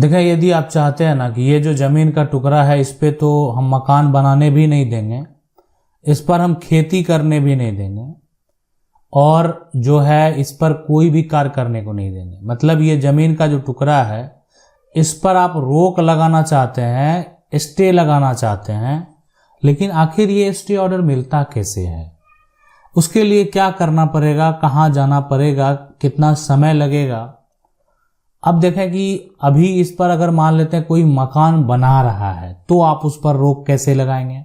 देखें, यदि आप चाहते हैं ना कि ये जो ज़मीन का टुकड़ा है इस पे तो हम मकान बनाने भी नहीं देंगे, इस पर हम खेती करने भी नहीं देंगे और जो है इस पर कोई भी कार्य करने को नहीं देंगे, मतलब ये ज़मीन का जो टुकड़ा है इस पर आप रोक लगाना चाहते हैं, स्टे लगाना चाहते हैं, लेकिन आखिर ये स्टे ऑर्डर मिलता कैसे है? उसके लिए क्या करना पड़ेगा, कहाँ जाना पड़ेगा, कितना समय लगेगा? अब देखें कि अभी इस पर अगर मान लेते हैं कोई मकान बना रहा है तो आप उस पर रोक कैसे लगाएंगे?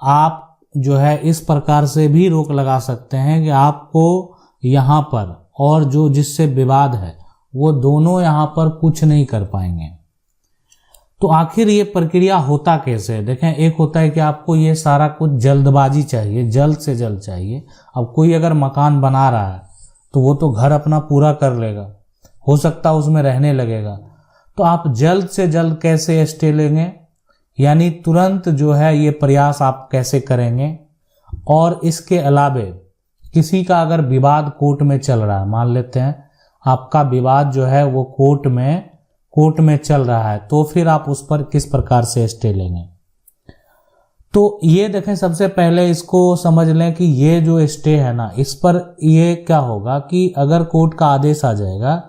आप जो है इस प्रकार से भी रोक लगा सकते हैं कि आपको यहाँ पर और जो जिससे विवाद है वो दोनों यहाँ पर कुछ नहीं कर पाएंगे। तो आखिर ये प्रक्रिया होता कैसे है? देखें, एक होता है कि आपको ये सारा कुछ जल्दबाजी चाहिए, जल्द से जल्द चाहिए। अब कोई अगर मकान बना रहा है तो वो तो घर अपना पूरा कर लेगा, हो सकता है उसमें रहने लगेगा, तो आप जल्द से जल्द कैसे स्टे लेंगे, यानी तुरंत जो है ये प्रयास आप कैसे करेंगे? और इसके अलावे किसी का अगर विवाद कोर्ट में चल रहा है, मान लेते हैं आपका विवाद जो है वो कोर्ट में चल रहा है, तो फिर आप उस पर किस प्रकार से स्टे लेंगे? तो ये देखें, सबसे पहले इसको समझ लें कि ये जो स्टे है ना, इस पर ये क्या होगा कि अगर कोर्ट का आदेश आ जाएगा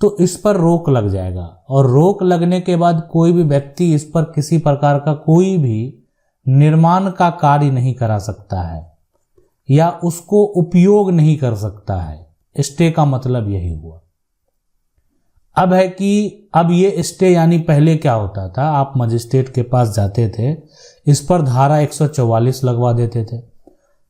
तो इस पर रोक लग जाएगा, और रोक लगने के बाद कोई भी व्यक्ति इस पर किसी प्रकार का कोई भी निर्माण का कार्य नहीं करा सकता है या उसको उपयोग नहीं कर सकता है। स्टे का मतलब यही हुआ। अब है कि अब ये स्टे यानी पहले क्या होता था, आप मजिस्ट्रेट के पास जाते थे, इस पर धारा 144 लगवा देते थे।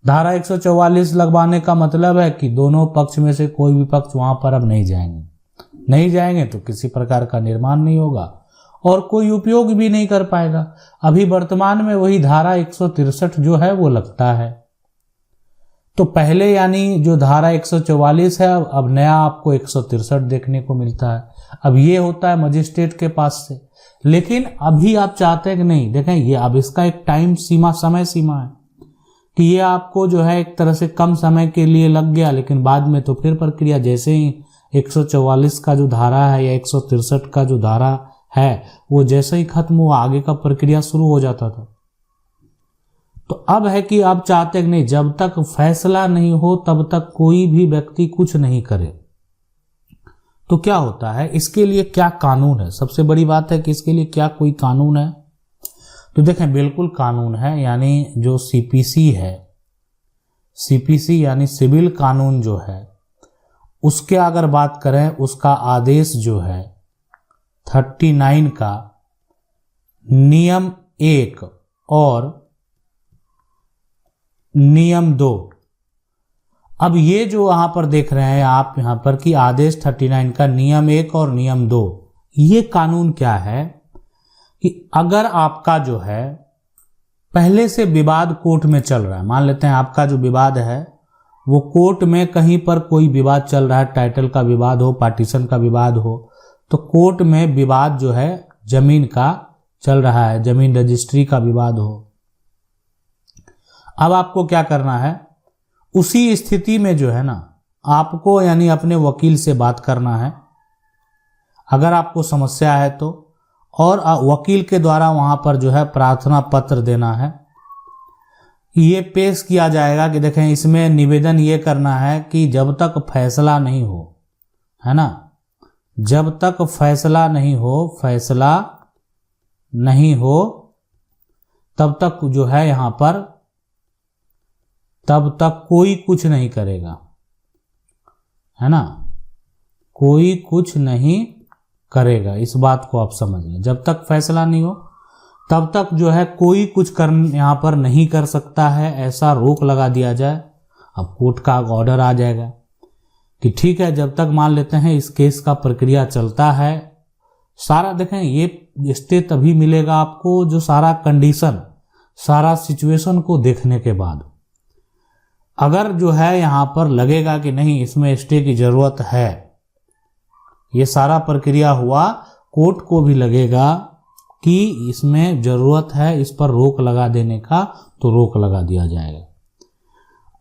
धारा 144 लगवाने का मतलब है कि दोनों पक्ष में से कोई भी पक्ष वहां पर अब नहीं जाएंगे तो किसी प्रकार का निर्माण नहीं होगा और कोई उपयोग भी नहीं कर पाएगा। अभी वर्तमान में वही धारा 163 जो है वो लगता है। तो पहले यानी जो धारा 144 है, अब नया आपको 163 देखने को मिलता है। अब ये होता है मजिस्ट्रेट के पास से, लेकिन अभी आप चाहते हैं कि नहीं, देखें ये अब इसका एक समय सीमा है कि ये आपको जो है एक तरह से कम समय के लिए लग गया, लेकिन बाद में तो फिर प्रक्रिया जैसे ही 144 का जो धारा है या 163 का जो धारा है वो जैसे ही खत्म हुआ आगे का प्रक्रिया शुरू हो जाता था। तो अब है कि आप चाहते हैं नहीं, जब तक फैसला नहीं हो तब तक कोई भी व्यक्ति कुछ नहीं करे। तो क्या होता है, इसके लिए क्या कानून है? सबसे बड़ी बात है कि इसके लिए क्या कोई कानून है? तो देखें, बिल्कुल कानून है। यानी जो सीपीसी है, सीपीसी यानी सिविल कानून जो है, उसके अगर बात करें, उसका आदेश जो है 39 का नियम 1 और नियम 2। अब ये जो यहां पर देख रहे हैं आप यहां पर कि आदेश 39 का नियम 1 और नियम 2, ये कानून क्या है कि अगर आपका जो है पहले से विवाद कोर्ट में चल रहा है, मान लेते हैं आपका जो विवाद है वो कोर्ट में कहीं पर कोई विवाद चल रहा है, टाइटल का विवाद हो, पार्टीशन का विवाद हो, तो कोर्ट में विवाद जो है जमीन का चल रहा है, जमीन रजिस्ट्री का विवाद हो। अब आपको क्या करना है, उसी स्थिति में जो है ना आपको यानी अपने वकील से बात करना है अगर आपको समस्या है तो, और वकील के द्वारा वहां पर जो है प्रार्थना पत्र देना है। ये पेश किया जाएगा कि देखें, इसमें निवेदन ये करना है कि जब तक फैसला नहीं हो, है ना, जब तक फैसला नहीं हो तब तक जो है यहां पर तब तक कोई कुछ नहीं करेगा, है ना, कोई कुछ नहीं करेगा। इस बात को आप समझ लें, जब तक फैसला नहीं हो तब तक जो है कोई कुछ यहाँ पर नहीं कर सकता है, ऐसा रोक लगा दिया जाए। अब कोर्ट का ऑर्डर आ जाएगा कि ठीक है, जब तक मान लेते हैं इस केस का प्रक्रिया चलता है सारा, देखें ये स्टे तभी मिलेगा आपको जो सारा कंडीशन, सारा सिचुएशन को देखने के बाद। अगर जो है यहाँ पर लगेगा कि नहीं इसमें स्टे की जरूरत है, ये सारा प्रक्रिया हुआ, कोर्ट को भी लगेगा कि इसमें जरूरत है इस पर रोक लगा देने का, तो रोक लगा दिया जाएगा।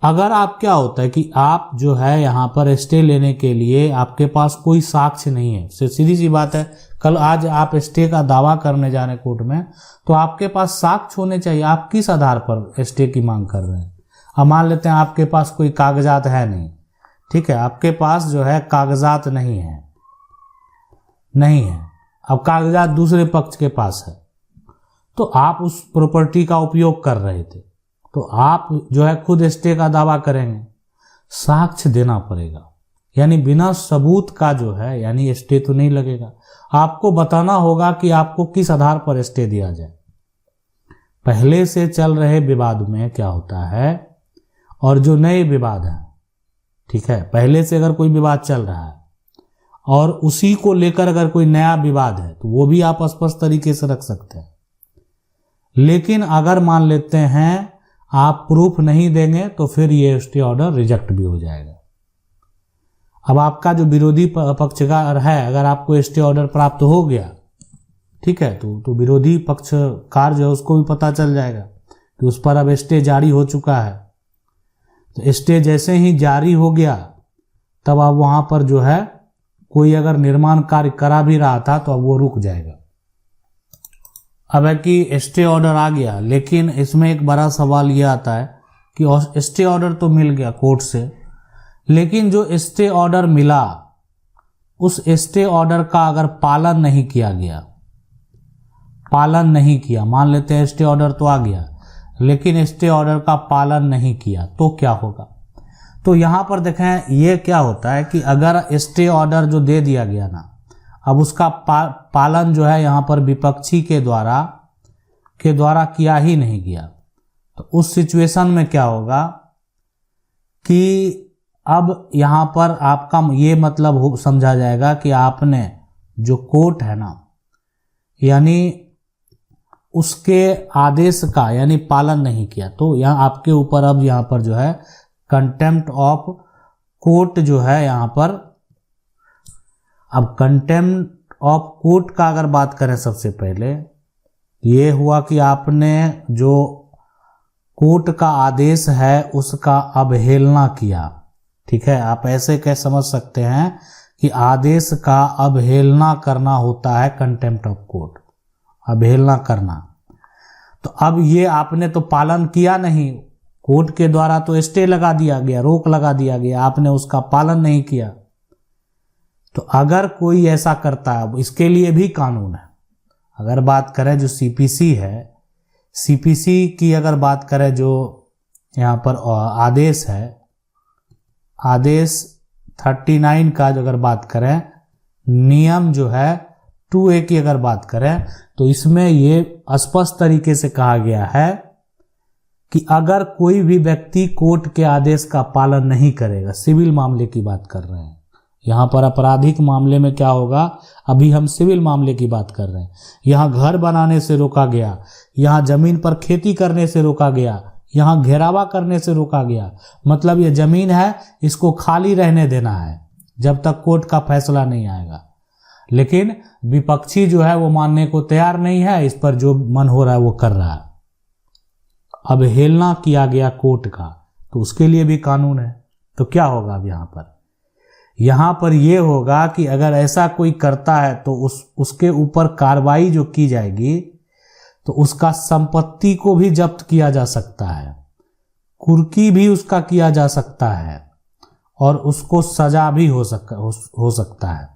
अगर आप क्या होता है कि आप जो है यहाँ पर स्टे लेने के लिए आपके पास कोई साक्ष्य नहीं है, सीधी सी बात है, कल आज आप स्टे का दावा करने जा रहे हैं कोर्ट में, तो आपके पास साक्ष्य होने चाहिए। आप किस आधार पर स्टे की मांग कर रहे हैं? अब मान लेते हैं आपके पास कोई कागजात है नहीं, ठीक है, आपके पास जो है कागजात नहीं है, अब कागजात दूसरे पक्ष के पास है, तो आप उस प्रॉपर्टी का उपयोग कर रहे थे, तो आप जो है खुद स्टे का दावा करेंगे, साक्ष्य देना पड़ेगा। यानी बिना सबूत का जो है यानी स्टे तो नहीं लगेगा। आपको बताना होगा कि आपको किस आधार पर स्टे दिया जाए। पहले से चल रहे विवाद में क्या होता है और जो नए विवाद हैं, ठीक है, पहले से अगर कोई विवाद चल रहा है और उसी को लेकर अगर कोई नया विवाद है तो वो भी आप स्पष्ट तरीके से रख सकते हैं। लेकिन अगर मान लेते हैं आप प्रूफ नहीं देंगे तो फिर ये स्टे ऑर्डर रिजेक्ट भी हो जाएगा। अब आपका जो विरोधी पक्षकार है, अगर आपको स्टे ऑर्डर प्राप्त हो गया, ठीक है, तो विरोधी पक्षकार जो है उसको भी पता चल जाएगा कि उस पर अब स्टे जारी हो चुका है। तो स्टे जैसे ही जारी हो गया तब अब वहां पर जो है कोई अगर निर्माण कार्य करा भी रहा था तो अब वो रुक जाएगा। अब है कि स्टे ऑर्डर आ गया, लेकिन इसमें एक बड़ा सवाल ये आता है कि स्टे ऑर्डर तो मिल गया कोर्ट से, लेकिन जो स्टे ऑर्डर मिला उस स्टे ऑर्डर का अगर पालन नहीं किया गया, पालन नहीं किया, मान लेते हैं स्टे ऑर्डर तो आ गया लेकिन स्टे ऑर्डर का पालन नहीं किया तो क्या होगा? तो यहां पर देखें ये क्या होता है कि अगर स्टे ऑर्डर जो दे दिया गया ना, अब उसका पालन जो है यहां पर विपक्षी के द्वारा किया ही नहीं गया, तो उस सिचुएशन में क्या होगा कि अब यहां पर आपका ये मतलब समझा जाएगा कि आपने जो कोर्ट है ना यानी उसके आदेश का यानी पालन नहीं किया, तो यहां आपके ऊपर अब यहां पर जो है कंटेम्प्ट ऑफ कोर्ट जो है यहां पर। अब कंटेम्प्ट ऑफ कोर्ट का अगर बात करें, सबसे पहले ये हुआ कि आपने जो कोर्ट का आदेश है उसका अवहेलना किया, ठीक है। आप ऐसे कह समझ सकते हैं कि आदेश का अवहेलना करना होता है कंटेम्प्ट ऑफ कोर्ट, अवहेलना करना। तो अब ये आपने तो पालन किया नहीं, कोर्ट के द्वारा तो स्टे लगा दिया गया, रोक लगा दिया गया, आपने उसका पालन नहीं किया। तो अगर कोई ऐसा करता है, इसके लिए भी कानून है। अगर बात करें जो सीपीसी है, सीपीसी की अगर बात करें जो यहाँ पर आदेश है, आदेश 39 का जो अगर बात करें, नियम जो है 2A की अगर बात करें तो इसमें ये स्पष्ट तरीके से कहा गया है कि अगर कोई भी व्यक्ति कोर्ट के आदेश का पालन नहीं करेगा, सिविल मामले की बात कर रहे हैं, यहाँ पर आपराधिक मामले में क्या होगा, अभी हम सिविल मामले की बात कर रहे हैं। यहाँ घर बनाने से रोका गया, यहाँ जमीन पर खेती करने से रोका गया, यहाँ घेरावा करने से रोका गया, मतलब ये जमीन है इसको खाली रहने देना है जब तक कोर्ट का फैसला नहीं आएगा। लेकिन विपक्षी जो है वो मानने को तैयार नहीं है, इस पर जो मन हो रहा है वो कर रहा है। अवहेलना किया गया कोर्ट का, तो उसके लिए भी कानून है। तो क्या होगा अब यहाँ पर ये होगा कि अगर ऐसा कोई करता है तो उसके ऊपर कार्रवाई जो की जाएगी तो उसका संपत्ति को भी जब्त किया जा सकता है, कुर्की भी उसका किया जा सकता है और उसको सजा भी हो सकता है।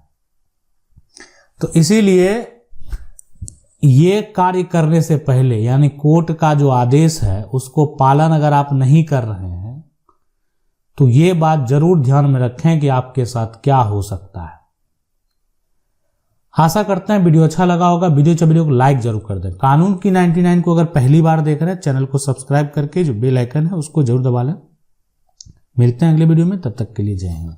तो इसीलिए ये कार्य करने से पहले यानी कोर्ट का जो आदेश है उसको पालन अगर आप नहीं कर रहे हैं तो ये बात जरूर ध्यान में रखें कि आपके साथ क्या हो सकता है। आशा करते हैं वीडियो अच्छा लगा होगा। वीडियो को लाइक जरूर कर दें। कानून की 99 को अगर पहली बार देख रहे हैं चैनल को सब्सक्राइब करके जो बेल आइकन है उसको जरूर दबा लें। मिलते हैं अगले वीडियो में, तब तक के लिए जय हिंद।